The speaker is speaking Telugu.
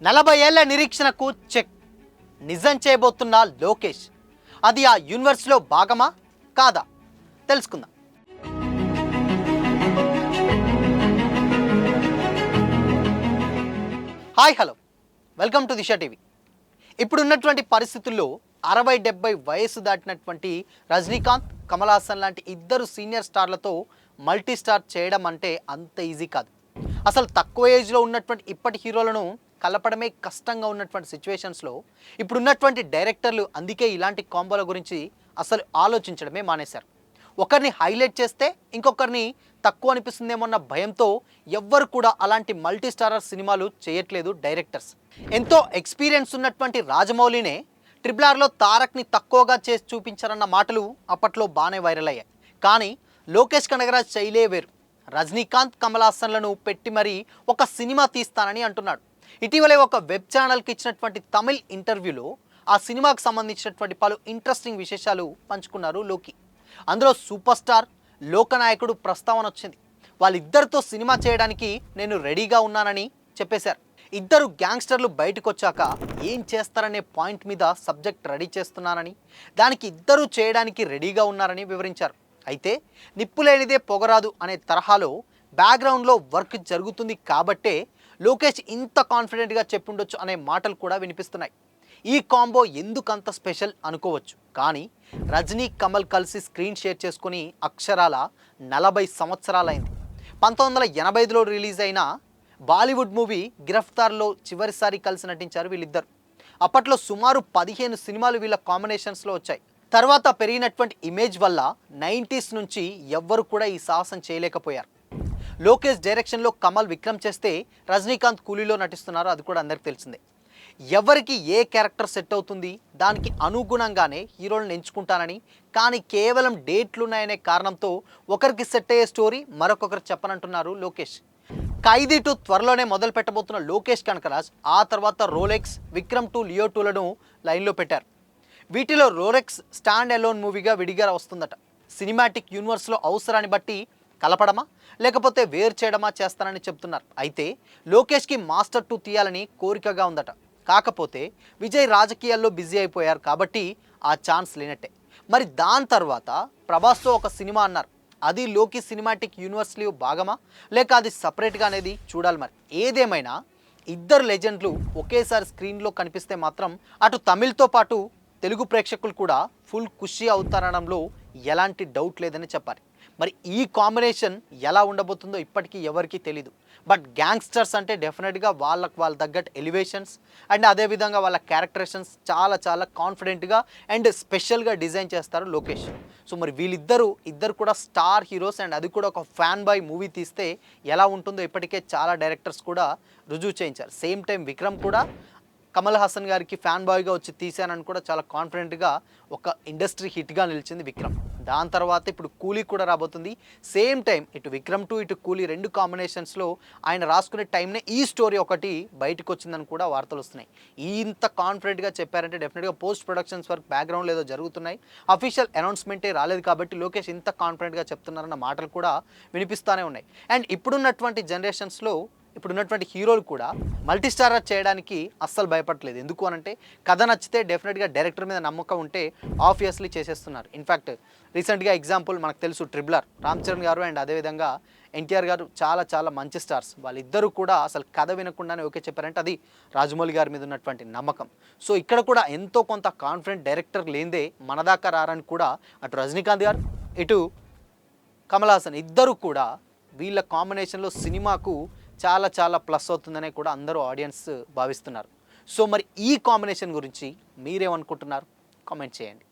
40 ఏళ్ల నిరీక్షణకు చెక్. నిజం చేయబోతున్న లోకేష్. అది ఆ యూనివర్స్లో భాగమా కాదా తెలుసుకుందాం. Hi hello, welcome to Disha TV. ఇప్పుడున్నటువంటి పరిస్థితుల్లో 60-70 వయసు దాటినటువంటి రజనీకాంత్, కమల్ హాసన్ లాంటి ఇద్దరు సీనియర్ స్టార్లతో మల్టీ స్టార్ చేయడం అంటే అంత ఈజీ కాదు. అసలు తక్కువ ఏజ్లో ఉన్నటువంటి ఇప్పటి హీరోలను కలపడమే కష్టంగా ఉన్నటువంటి సిచ్యువేషన్స్లో ఇప్పుడున్నటువంటి డైరెక్టర్లు అందుకే ఇలాంటి కాంబోల గురించి అసలు ఆలోచించడమే మానేశారు. ఒకరిని హైలైట్ చేస్తే ఇంకొకరిని తక్కువ అనిపిస్తుందేమన్న భయంతో ఎవ్వరు కూడా అలాంటి మల్టీ స్టారర్ సినిమాలు చేయట్లేదు డైరెక్టర్స్. ఎంతో ఎక్స్పీరియన్స్ ఉన్నటువంటి రాజమౌళినే RRRలో తారక్ని తక్కువగా చేసి చూపించారన్న మాటలు అప్పట్లో బాగానే వైరల్ అయ్యాయి. కానీ లోకేష్ కనగరాజ్ శైలే వేరు. రజనీకాంత్, కమల్ హాసన్లను పెట్టి మరీ ఒక సినిమా తీస్తానని అంటున్నాడు. ఇటీవలే ఒక వెబ్ ఛానల్కి ఇచ్చినటువంటి తమిళ్ ఇంటర్వ్యూలో ఆ సినిమాకు సంబంధించినటువంటి పలు ఇంట్రెస్టింగ్ విశేషాలు పంచుకున్నారు లోకి. అందులో సూపర్ స్టార్, లోకనాయకుడు ప్రస్తావన వచ్చింది. వాళ్ళిద్దరితో సినిమా చేయడానికి నేను రెడీగా ఉన్నానని చెప్పేశారు. ఇద్దరు గ్యాంగ్స్టర్లు బయటకు వచ్చాక ఏం చేస్తారనే పాయింట్ మీద సబ్జెక్ట్ రెడీ చేస్తున్నానని, దానికి ఇద్దరూ చేయడానికి రెడీగా ఉన్నారని వివరించారు. అయితే నిప్పు లేనిదే పొగరాదు అనే తరహాలో బ్యాక్గ్రౌండ్లో వర్క్ జరుగుతుంది కాబట్టే లోకేష్ ఇంత కాన్ఫిడెంట్గా చెప్పుండొచ్చు అనే మాటలు కూడా వినిపిస్తున్నాయి. ఈ కాంబో ఎందుకంత స్పెషల్ అనుకోవచ్చు. కానీ రజనీ, కమల్ కలిసి స్క్రీన్ షేర్ చేసుకుని అక్షరాల 40 సంవత్సరాలైంది. 1985లో రిలీజ్ అయిన బాలీవుడ్ మూవీ గిరఫ్తార్లో చివరిసారి కలిసి నటించారు వీళ్ళిద్దరు. అప్పట్లో సుమారు 15 సినిమాలు వీళ్ళ కాంబినేషన్స్లో వచ్చాయి. తర్వాత పెరిగినటువంటి ఇమేజ్ వల్ల 90s నుంచి ఎవ్వరు కూడా ఈ సాహసం చేయలేకపోయారు. లోకేష్ డైరెక్షన్లో కమల్ విక్రమ్ చేస్తే రజనీకాంత్ కూలీలో నటిస్తున్నారు, అది కూడా అందరికి తెలిసిందే. ఎవరికి ఏ క్యారెక్టర్ సెట్ అవుతుంది దానికి అనుగుణంగానే హీరోలను ఎంచుకుంటానని, కానీ కేవలం డేట్లు ఉన్నాయనే కారణంతో ఒకరికి సెట్ అయ్యే స్టోరీ మరొకరికి చెప్పనంటున్నారు లోకేష్. ఖైదీ 2 త్వరలోనే మొదలు పెట్టబోతున్న లోకేష్ కనకరాజ్ ఆ తర్వాత రోలెక్స్, విక్రమ్ 2, లియో 2లను లైన్లో పెట్టారు. వీటిలో రోలెక్స్ స్టాండ్ అలోన్ మూవీగా విడిగా వస్తుందట. సినిమాటిక్ యూనివర్స్లో అవసరాన్ని బట్టి కలపడమా లేకపోతే వేరు చేయడమా చేస్తానని చెప్తున్నారు. అయితే లోకేష్కి మాస్టర్ 2 తీయాలని కోరికగా ఉందట. కాకపోతే విజయ్ రాజకీయాల్లో బిజీ అయిపోయారు కాబట్టి ఆ ఛాన్స్ లేనట్టే. మరి దాని తర్వాత ప్రభాస్తో ఒక సినిమా అన్నారు. అది లోకి సినిమాటిక్ యూనివర్స్లో భాగమా లేక అది సపరేట్గా అనేది చూడాలి. మరి ఏదేమైనా ఇద్దరు లెజెండ్లు ఒకేసారి స్క్రీన్లో కనిపిస్తే మాత్రం అటు తమిళ్తో పాటు తెలుగు ప్రేక్షకులు కూడా ఫుల్ ఖుషి అవుతారనడంలో ఎలాంటి డౌట్ లేదని చెప్పాలి. మరి ఈ కాంబినేషన్ ఎలా ఉండబోతుందో ఇప్పటికీ ఎవరికీ తెలీదు. బట్ గ్యాంగ్స్టర్స్ అంటే డెఫినెట్గా వాళ్ళ తగ్గట్టు ఎలివేషన్స్ అండ్ అదేవిధంగా వాళ్ళ క్యారెక్టరేషన్స్ చాలా కాన్ఫిడెంట్గా అండ్ స్పెషల్గా డిజైన్ చేస్తారు లోకేష్. సో మరి ఇద్దరు కూడా స్టార్ హీరోస్ అండ్ అది కూడా ఒక ఫ్యాన్ బాయ్ మూవీ తీస్తే ఎలా ఉంటుందో ఇప్పటికే చాలా డైరెక్టర్స్ కూడా రుజువు చేయించారు. సేమ్ టైం విక్రమ్ కూడా కమల్ హాసన్ గారికి ఫ్యాన్ బాయ్గా వచ్చి తీశానని కూడా చాలా కాన్ఫిడెంట్గా ఒక ఇండస్ట్రీ హిట్గా నిలిచింది విక్రమ్. దాని తర్వాత ఇప్పుడు కూలీ కూడా రాబోతుంది. సేమ్ టైం ఇటు విక్రమ్ 2 ఇటు కూలీ 2 కాంబినేషన్స్లో ఆయన రాసుకునే టైంనే ఈ స్టోరీ ఒకటి బయటకు వచ్చిందని కూడా వార్తలు వస్తున్నాయి. ఇంత కాన్ఫిడెంట్గా చెప్పారంటే డెఫినెట్గా పోస్ట్ ప్రొడక్షన్స్ వర్క్ బ్యాక్గ్రౌండ్లో ఏదో జరుగుతున్నాయి. అఫీషియల్ అనౌన్స్మెంటే రాలేదు కాబట్టి లోకేష్ ఇంత కాన్ఫిడెంట్గా చెప్తున్నారన్న మాటలు కూడా వినిపిస్తూనే ఉన్నాయి. అండ్ ఇప్పుడున్నటువంటి జనరేషన్స్లో ఇప్పుడున్నటువంటి హీరోలు కూడా మల్టీ స్టారర్ చేయడానికి అస్సలు భయపడలేదు. ఎందుకు అనంటే కథ నచ్చితే డెఫినెట్గా డైరెక్టర్ మీద నమ్మకం ఉంటే ఆబ్వియస్లీ చేసేస్తున్నారు. ఇన్ఫ్యాక్ట్ రీసెంట్గా ఎగ్జాంపుల్ మనకు తెలుసు RRR, రామ్ చరణ్ గారు అండ్ అదేవిధంగా NTR గారు చాలా మంచి స్టార్స్. వాళ్ళిద్దరూ కూడా అసలు కథ వినకుండానే ఓకే చెప్పారంటే అది రాజమౌళి గారి మీద ఉన్నటువంటి నమ్మకం. సో ఇక్కడ కూడా ఎంతో కొంత కాన్ఫిడెంట్ డైరెక్టర్ లేదే మనదాకా రారని కూడా అటు రజనీకాంత్ గారు ఇటు కమల్ హాసన్ ఇద్దరు కూడా వీళ్ళ కాంబినేషన్లో సినిమాకు చాలా ప్లస్ అవుతుందనే కూడా అందరూ ఆడియన్స్ భావిస్తున్నారు. సో మరి ఈ కాంబినేషన్ గురించి మీరేమనుకుంటున్నారు? కామెంట్ చేయండి.